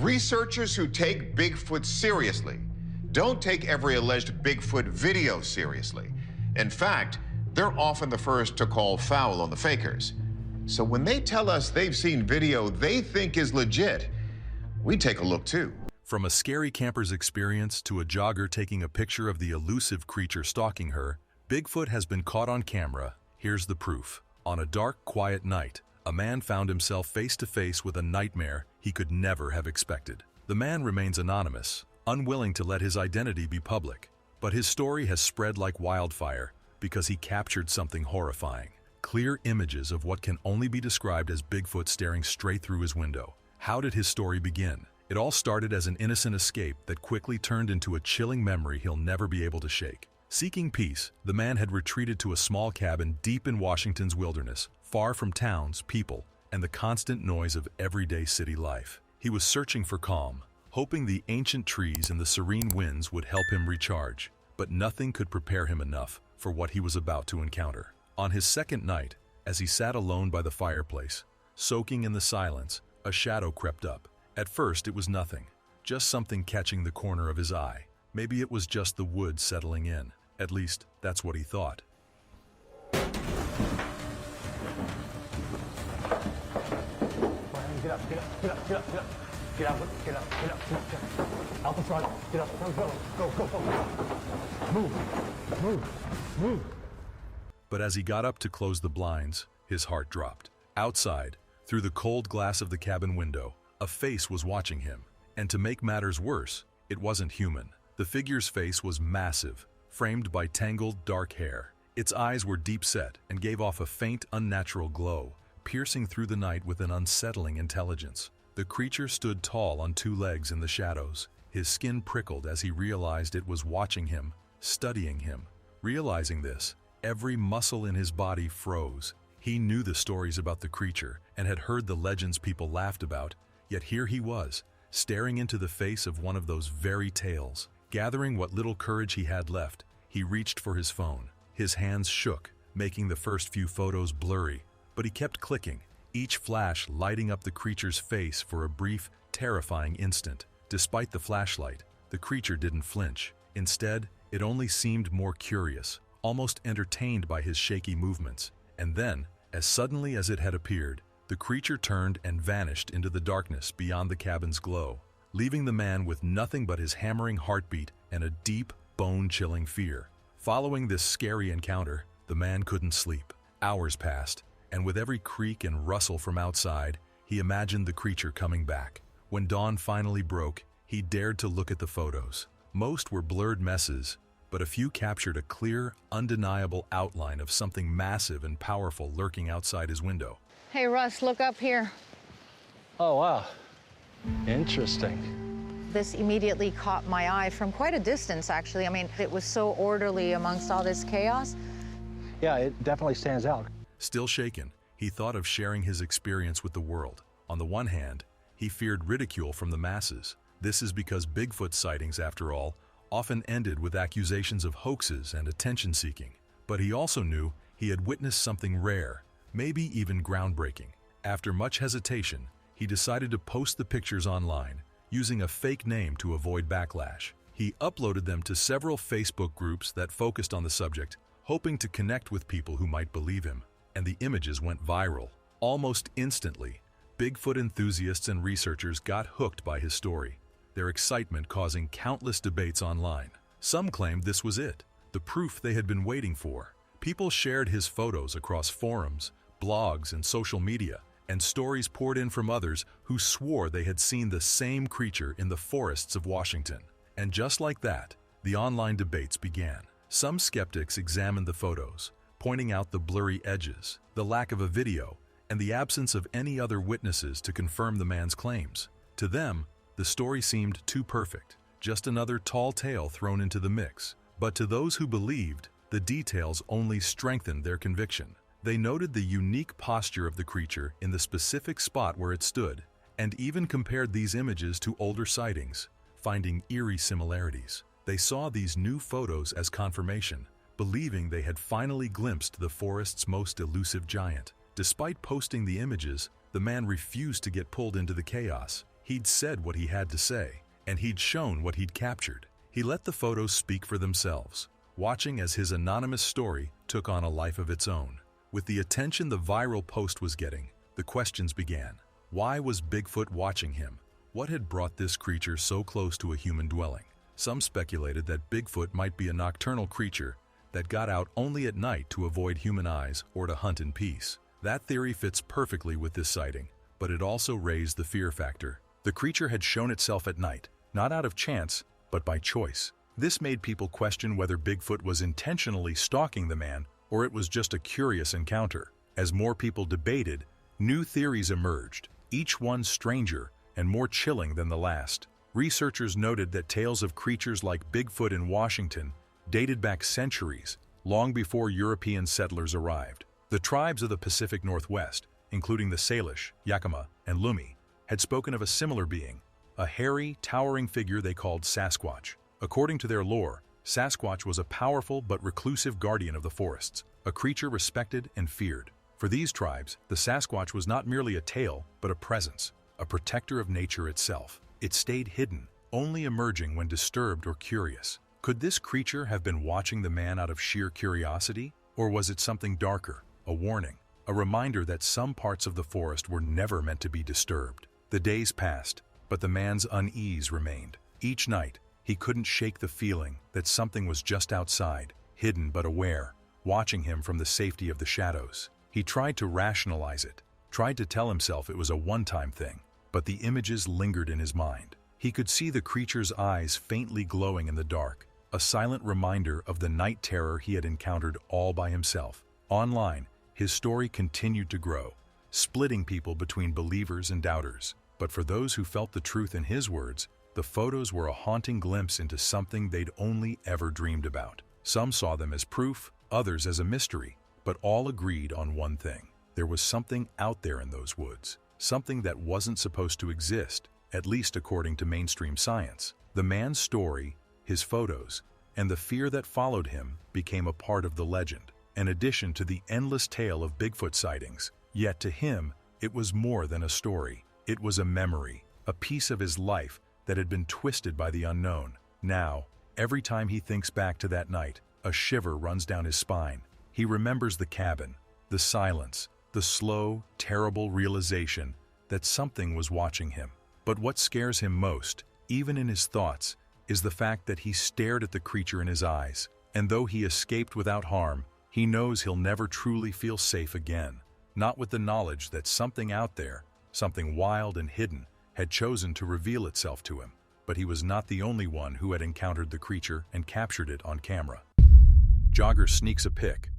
Researchers who take Bigfoot seriously don't take every alleged Bigfoot video seriously. In fact, they're often the first to call foul on the fakers. So when they tell us they've seen video they think is legit, we take a look too. From a scary camper's experience to a jogger taking a picture of the elusive creature stalking her, Bigfoot has been caught on camera. Here's the proof. On a dark, quiet night, a man found himself face to face with a nightmare he could never have expected. The man remains anonymous, unwilling to let his identity be public, but his story has spread like wildfire because he captured something horrifying. Clear images of what can only be described as Bigfoot staring straight through his window. How did his story begin? It all started as an innocent escape that quickly turned into a chilling memory he'll never be able to shake. Seeking peace, the man had retreated to a small cabin deep in Washington's wilderness, far from towns, people, and the constant noise of everyday city life. He was searching for calm, hoping the ancient trees and the serene winds would help him recharge, but nothing could prepare him enough for what he was about to encounter. On his second night, as he sat alone by the fireplace, soaking in the silence, a shadow crept up. At first, it was nothing, just something catching the corner of his eye. Maybe it was just the wood settling in. At least, that's what he thought. Get up, get up, get up, get up, get up. Get out, get up, get up, get up, get up. Out the front, get up, go, go, go. Move, move. But as he got up to close the blinds, his heart dropped. Outside, through the cold glass of the cabin window, a face was watching him. And to make matters worse, it wasn't human. The figure's face was massive, framed by tangled, dark hair. Its eyes were deep-set and gave off a faint, unnatural glow, piercing through the night with an unsettling intelligence. The creature stood tall on two legs in the shadows. His skin prickled as he realized it was watching him, studying him. Realizing this, every muscle in his body froze. He knew the stories about the creature and had heard the legends people laughed about, yet here he was, staring into the face of one of those very tales. Gathering what little courage he had left, he reached for his phone. His hands shook, making the first few photos blurry, but he kept clicking, each flash lighting up the creature's face for a brief, terrifying instant. Despite the flashlight, the creature didn't flinch. Instead, it only seemed more curious, almost entertained by his shaky movements. And then, as suddenly as it had appeared, the creature turned and vanished into the darkness beyond the cabin's glow, leaving the man with nothing but his hammering heartbeat and a deep, bone-chilling fear. Following this scary encounter, the man couldn't sleep. Hours passed, and with every creak and rustle from outside, he imagined the creature coming back. When dawn finally broke, he dared to look at the photos. Most were blurred messes, but a few captured a clear, undeniable outline of something massive and powerful lurking outside his window. Hey, Russ, look up here. Oh, wow. Interesting. This immediately caught my eye from quite a distance, actually. I mean, it was so orderly amongst all this chaos. Yeah, it definitely stands out. Still shaken, he thought of sharing his experience with the world. On the one hand, he feared ridicule from the masses. This is because Bigfoot sightings, after all, often ended with accusations of hoaxes and attention-seeking. But he also knew he had witnessed something rare, maybe even groundbreaking. After much hesitation, he decided to post the pictures online, using a fake name to avoid backlash. He uploaded them to several Facebook groups that focused on the subject, hoping to connect with people who might believe him. And the images went viral. Almost instantly, Bigfoot enthusiasts and researchers got hooked by his story, their excitement causing countless debates online. Some claimed this was it, the proof they had been waiting for. People shared his photos across forums, blogs, and social media, and stories poured in from others who swore they had seen the same creature in the forests of Washington. And just like that, the online debates began. Some skeptics examined the photos, pointing out the blurry edges, the lack of a video, and the absence of any other witnesses to confirm the man's claims. To them, the story seemed too perfect, just another tall tale thrown into the mix. But to those who believed, the details only strengthened their conviction. They noted the unique posture of the creature in the specific spot where it stood, and even compared these images to older sightings, finding eerie similarities. They saw these new photos as confirmation, believing they had finally glimpsed the forest's most elusive giant. Despite posting the images, the man refused to get pulled into the chaos. He'd said what he had to say, and he'd shown what he'd captured. He let the photos speak for themselves, watching as his anonymous story took on a life of its own. With the attention the viral post was getting, the questions began. Why was Bigfoot watching him? What had brought this creature so close to a human dwelling? Some speculated that Bigfoot might be a nocturnal creature that got out only at night to avoid human eyes or to hunt in peace. That theory fits perfectly with this sighting, but it also raised the fear factor. The creature had shown itself at night, not out of chance, but by choice. This made people question whether Bigfoot was intentionally stalking the man or it was just a curious encounter. As more people debated, new theories emerged, each one stranger and more chilling than the last. Researchers noted that tales of creatures like Bigfoot in Washington dated back centuries, long before European settlers arrived. The tribes of the Pacific Northwest, including the Salish, Yakima, and Lumi, had spoken of a similar being, a hairy, towering figure they called Sasquatch. According to their lore, Sasquatch was a powerful but reclusive guardian of the forests, a creature respected and feared. For these tribes, the Sasquatch was not merely a tale, but a presence, a protector of nature itself. It stayed hidden, only emerging when disturbed or curious. Could this creature have been watching the man out of sheer curiosity? Or was it something darker, a warning, a reminder that some parts of the forest were never meant to be disturbed? The days passed, but the man's unease remained. Each night, he couldn't shake the feeling that something was just outside, hidden but aware, watching him from the safety of the shadows. He tried to rationalize it, tried to tell himself it was a one-time thing, but the images lingered in his mind. He could see the creature's eyes faintly glowing in the dark, a silent reminder of the night terror he had encountered all by himself. Online, his story continued to grow, splitting people between believers and doubters. But for those who felt the truth in his words, the photos were a haunting glimpse into something they'd only ever dreamed about. Some saw them as proof, others as a mystery, but all agreed on one thing. There was something out there in those woods, something that wasn't supposed to exist, at least according to mainstream science. The man's story, his photos, and the fear that followed him became a part of the legend, an addition to the endless tale of Bigfoot sightings. Yet to him, it was more than a story. It was a memory, a piece of his life that had been twisted by the unknown. Now, every time he thinks back to that night, a shiver runs down his spine. He remembers the cabin, the silence, the slow, terrible realization that something was watching him. But what scares him most, even in his thoughts, is the fact that he stared at the creature in his eyes, and though he escaped without harm, he knows he'll never truly feel safe again, not with the knowledge that something out there, something wild and hidden, had chosen to reveal itself to him. But he was not the only one who had encountered the creature and captured it on camera. Jogger sneaks a pic.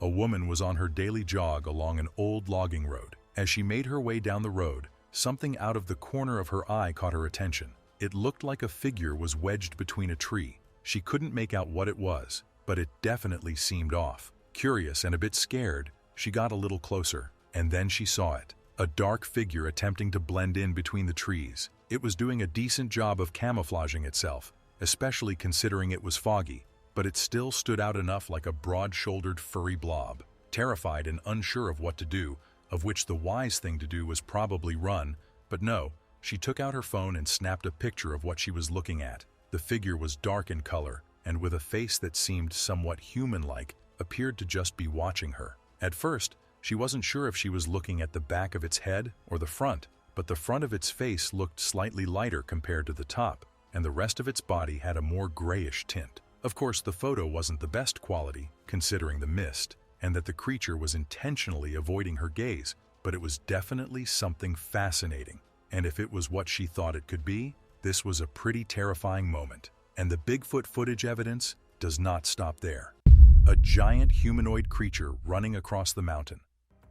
A woman was on her daily jog along an old logging road. As she made her way down the road, something out of the corner of her eye caught her attention. It looked like a figure was wedged between a tree. She couldn't make out what it was, but it definitely seemed off. Curious and a bit scared, she got a little closer, and then she saw it. A dark figure attempting to blend in between the trees. It was doing a decent job of camouflaging itself, especially considering it was foggy, but it still stood out enough like a broad-shouldered furry blob. Terrified and unsure of what to do, of which the wise thing to do was probably run, but no, she took out her phone and snapped a picture of what she was looking at. The figure was dark in color, and with a face that seemed somewhat human-like, appeared to just be watching her. At first, she wasn't sure if she was looking at the back of its head or the front, but the front of its face looked slightly lighter compared to the top, and the rest of its body had a more grayish tint. Of course, the photo wasn't the best quality, considering the mist, and that the creature was intentionally avoiding her gaze, but it was definitely something fascinating. And if it was what she thought it could be, this was a pretty terrifying moment. And the Bigfoot footage evidence does not stop there. A giant humanoid creature running across the mountain.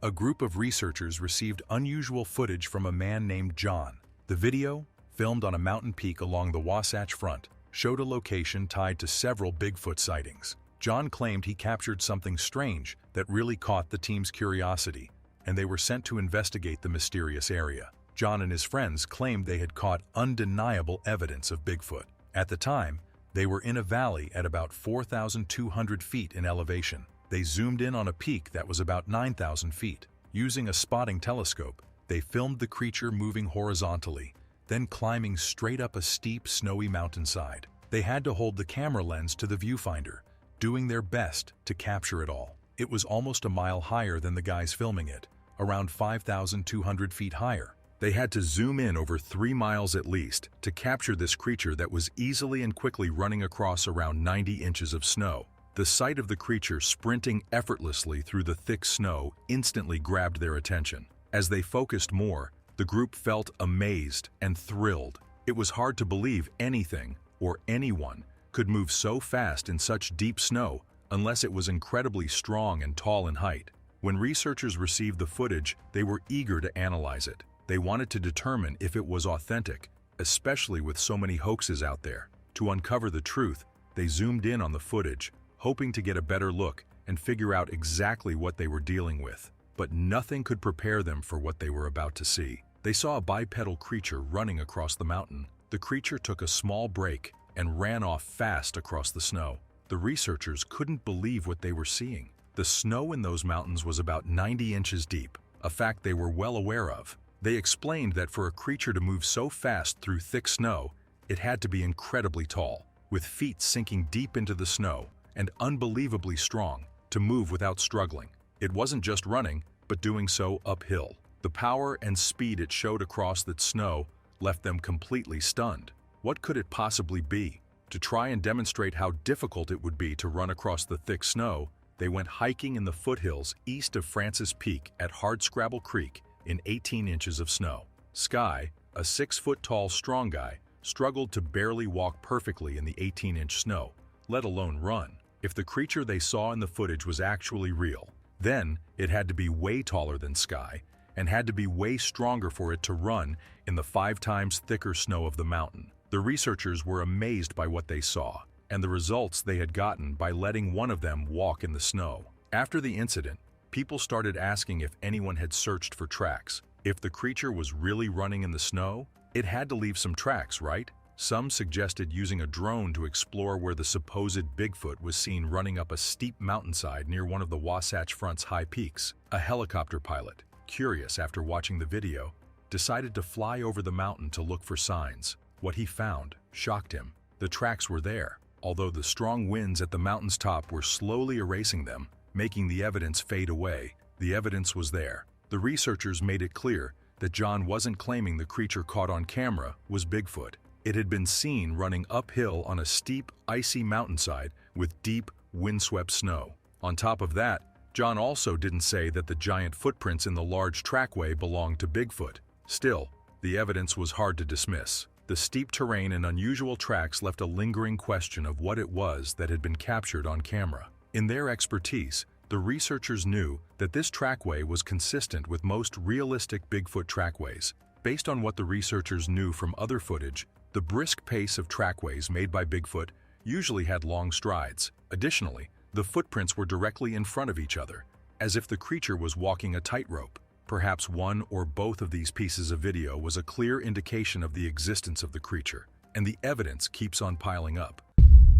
A group of researchers received unusual footage from a man named John. The video, filmed on a mountain peak along the Wasatch Front, showed a location tied to several Bigfoot sightings. John claimed he captured something strange that really caught the team's curiosity, and they were sent to investigate the mysterious area. John and his friends claimed they had caught undeniable evidence of Bigfoot. At the time, they were in a valley at about 4,200 feet in elevation. They zoomed in on a peak that was about 9,000 feet. Using a spotting telescope, they filmed the creature moving horizontally, then climbing straight up a steep, snowy mountainside. They had to hold the camera lens to the viewfinder, doing their best to capture it all. It was almost a mile higher than the guys filming it, around 5,200 feet higher. They had to zoom in over 3 miles at least to capture this creature that was easily and quickly running across around 90 inches of snow. The sight of the creature sprinting effortlessly through the thick snow instantly grabbed their attention. As they focused more, the group felt amazed and thrilled. It was hard to believe anything or anyone could move so fast in such deep snow unless it was incredibly strong and tall in height. When researchers received the footage, they were eager to analyze it. They wanted to determine if it was authentic, especially with so many hoaxes out there. To uncover the truth, they zoomed in on the footage, hoping to get a better look and figure out exactly what they were dealing with. But nothing could prepare them for what they were about to see. They saw a bipedal creature running across the mountain. The creature took a small break and ran off fast across the snow. The researchers couldn't believe what they were seeing. The snow in those mountains was about 90 inches deep, a fact they were well aware of. They explained that for a creature to move so fast through thick snow, it had to be incredibly tall, with feet sinking deep into the snow, and unbelievably strong to move without struggling. It wasn't just running, but doing so uphill. The power and speed it showed across that snow left them completely stunned. What could it possibly be? To try and demonstrate how difficult it would be to run across the thick snow, they went hiking in the foothills east of Francis Peak at Hardscrabble Creek in 18 inches of snow. Sky, a 6-foot-tall strong guy, struggled to barely walk perfectly in the 18-inch snow, let alone run. If the creature they saw in the footage was actually real, then it had to be way taller than Sky and had to be way stronger for it to run in the 5 times thicker snow of the mountain. The researchers were amazed by what they saw and the results they had gotten by letting one of them walk in the snow. After the incident, people started asking if anyone had searched for tracks. If the creature was really running in the snow, it had to leave some tracks, right? Some suggested using a drone to explore where the supposed Bigfoot was seen running up a steep mountainside near one of the Wasatch Front's high peaks. A helicopter pilot, curious after watching the video, decided to fly over the mountain to look for signs. What he found shocked him. The tracks were there, although the strong winds at the mountain's top were slowly erasing them, making the evidence fade away. The evidence was there. The researchers made it clear that John wasn't claiming the creature caught on camera was Bigfoot. It had been seen running uphill on a steep, icy mountainside with deep, windswept snow. On top of that, John also didn't say that the giant footprints in the large trackway belonged to Bigfoot. Still, the evidence was hard to dismiss. The steep terrain and unusual tracks left a lingering question of what it was that had been captured on camera. In their expertise, the researchers knew that this trackway was consistent with most realistic Bigfoot trackways. Based on what the researchers knew from other footage, the brisk pace of trackways made by Bigfoot usually had long strides. Additionally, the footprints were directly in front of each other, as if the creature was walking a tightrope. Perhaps one or both of these pieces of video was a clear indication of the existence of the creature, and the evidence keeps on piling up.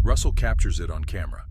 Russell captures it on camera.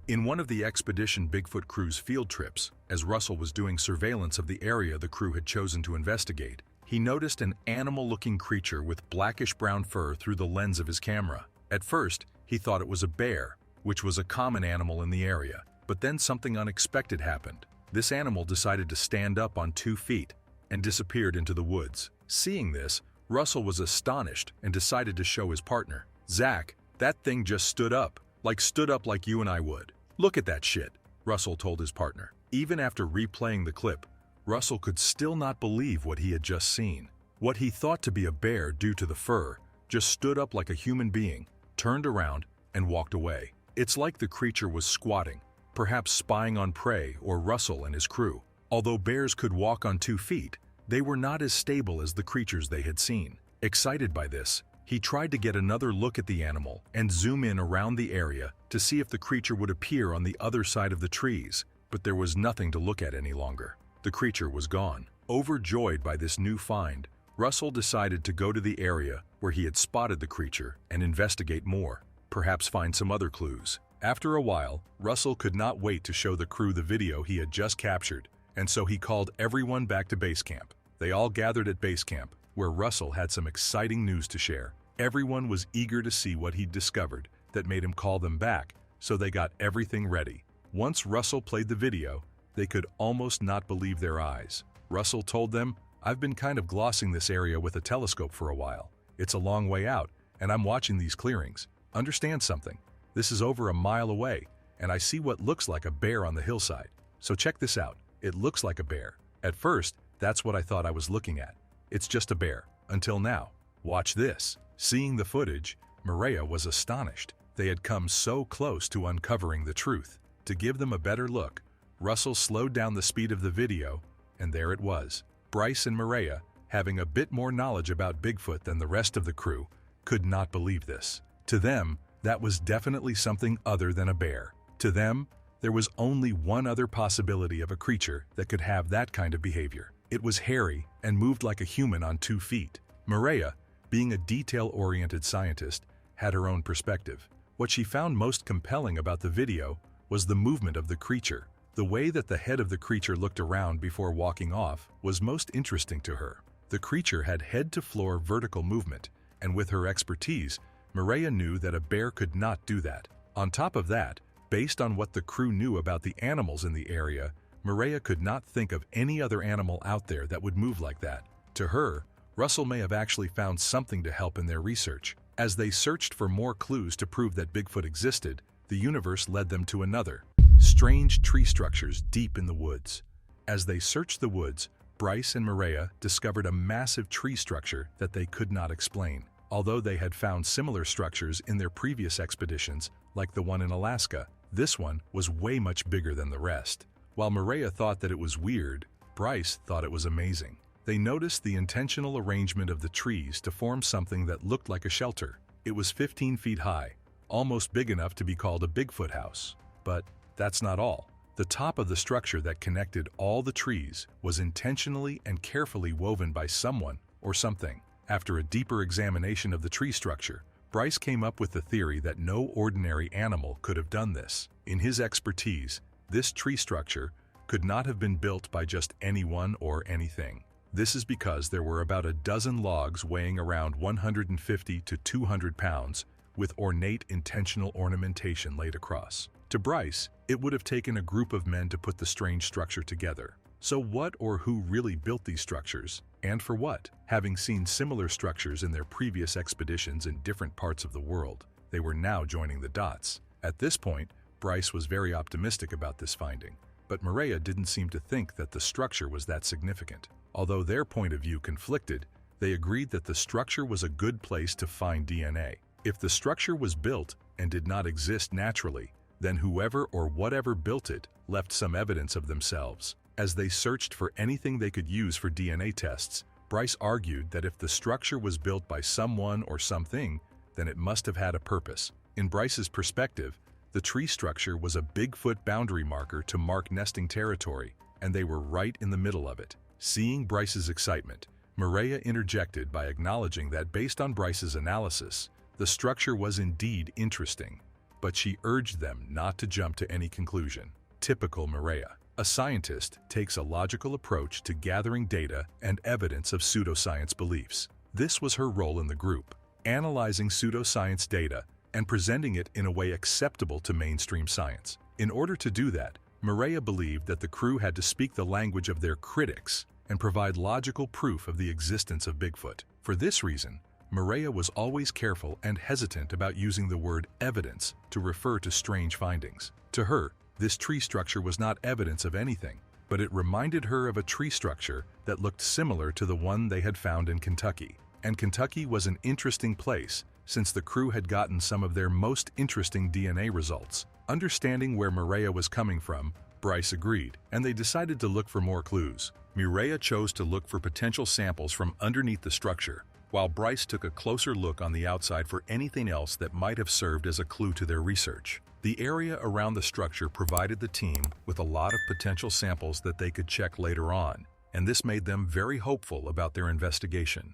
In one of the Expedition Bigfoot crew's field trips, as Russell was doing surveillance of the area the crew had chosen to investigate, he noticed an animal-looking creature with blackish-brown fur through the lens of his camera. At first, he thought it was a bear, which was a common animal in the area, but then something unexpected happened. This animal decided to stand up on 2 feet and disappeared into the woods. Seeing this, Russell was astonished and decided to show his partner. "Zach, that thing just stood up like you and I would. Look at that shit," Russell told his partner. Even after replaying the clip, Russell could still not believe what he had just seen. What he thought to be a bear due to the fur just stood up like a human being, turned around, and walked away. It's like the creature was squatting, perhaps spying on prey or Russell and his crew. Although bears could walk on 2 feet, they were not as stable as the creatures they had seen. Excited by this, he tried to get another look at the animal and zoom in around the area to see if the creature would appear on the other side of the trees, but there was nothing to look at any longer. The creature was gone. Overjoyed by this new find, Russell decided to go to the area where he had spotted the creature and investigate more, perhaps find some other clues. After a while, Russell could not wait to show the crew the video he had just captured, and so he called everyone back to base camp. They all gathered at base camp, where Russell had some exciting news to share. Everyone was eager to see what he'd discovered that made him call them back, so they got everything ready. Once Russell played the video, they could almost not believe their eyes. Russell told them, "I've been kind of glossing this area with a telescope for a while. It's a long way out, and I'm watching these clearings. Understand something? This is over a mile away, and I see what looks like a bear on the hillside. So check this out. It looks like a bear. At first, that's what I thought I was looking at. It's just a bear. Until now. Watch this." Seeing the footage, Maria was astonished. They had come so close to uncovering the truth. To give them a better look, Russell slowed down the speed of the video, and there it was. Bryce and Maria, having a bit more knowledge about Bigfoot than the rest of the crew, could not believe this. To them, that was definitely something other than a bear. To them, there was only one other possibility of a creature that could have that kind of behavior. It was hairy and moved like a human on 2 feet. Maria, being a detail-oriented scientist, had her own perspective. What she found most compelling about the video was the movement of the creature. The way that the head of the creature looked around before walking off was most interesting to her. The creature had head-to-floor vertical movement, and with her expertise, Maria knew that a bear could not do that. On top of that, based on what the crew knew about the animals in the area, Maria could not think of any other animal out there that would move like that. To her, Russell may have actually found something to help in their research. As they searched for more clues to prove that Bigfoot existed, the universe led them to another. Strange tree structures deep in the woods. As they searched the woods, Bryce and Maria discovered a massive tree structure that they could not explain. Although they had found similar structures in their previous expeditions, like the one in Alaska, this one was way much bigger than the rest. While Maria thought that it was weird, Bryce thought it was amazing. They noticed the intentional arrangement of the trees to form something that looked like a shelter. It was 15 feet high, almost big enough to be called a Bigfoot house. But that's not all. The top of the structure that connected all the trees was intentionally and carefully woven by someone or something. After a deeper examination of the tree structure, Bryce came up with the theory that no ordinary animal could have done this. In his expertise, this tree structure could not have been built by just anyone or anything. This is because there were about a dozen logs weighing around 150 to 200 pounds with ornate intentional ornamentation laid across. To Bryce, it would have taken a group of men to put the strange structure together. So what or who really built these structures, and for what? Having seen similar structures in their previous expeditions in different parts of the world, they were now joining the dots. At this point, Bryce was very optimistic about this finding, but Maria didn't seem to think that the structure was that significant. Although their point of view conflicted, they agreed that the structure was a good place to find DNA. If the structure was built and did not exist naturally, then whoever or whatever built it left some evidence of themselves. As they searched for anything they could use for DNA tests, Bryce argued that if the structure was built by someone or something, then it must have had a purpose. In Bryce's perspective, the tree structure was a Bigfoot boundary marker to mark nesting territory, and they were right in the middle of it. Seeing Bryce's excitement, Maria interjected by acknowledging that based on Bryce's analysis, the structure was indeed interesting, but she urged them not to jump to any conclusion. Typical Maria. A scientist takes a logical approach to gathering data and evidence of pseudoscience beliefs. This was her role in the group, analyzing pseudoscience data and presenting it in a way acceptable to mainstream science. In order to do that, Maria believed that the crew had to speak the language of their critics and provide logical proof of the existence of Bigfoot. For this reason, Maria was always careful and hesitant about using the word evidence to refer to strange findings. To her, this tree structure was not evidence of anything, but it reminded her of a tree structure that looked similar to the one they had found in Kentucky. And Kentucky was an interesting place since the crew had gotten some of their most interesting DNA results. Understanding where Maria was coming from, Bryce agreed, and they decided to look for more clues. Maria chose to look for potential samples from underneath the structure, while Bryce took a closer look on the outside for anything else that might have served as a clue to their research. The area around the structure provided the team with a lot of potential samples that they could check later on, and this made them very hopeful about their investigation.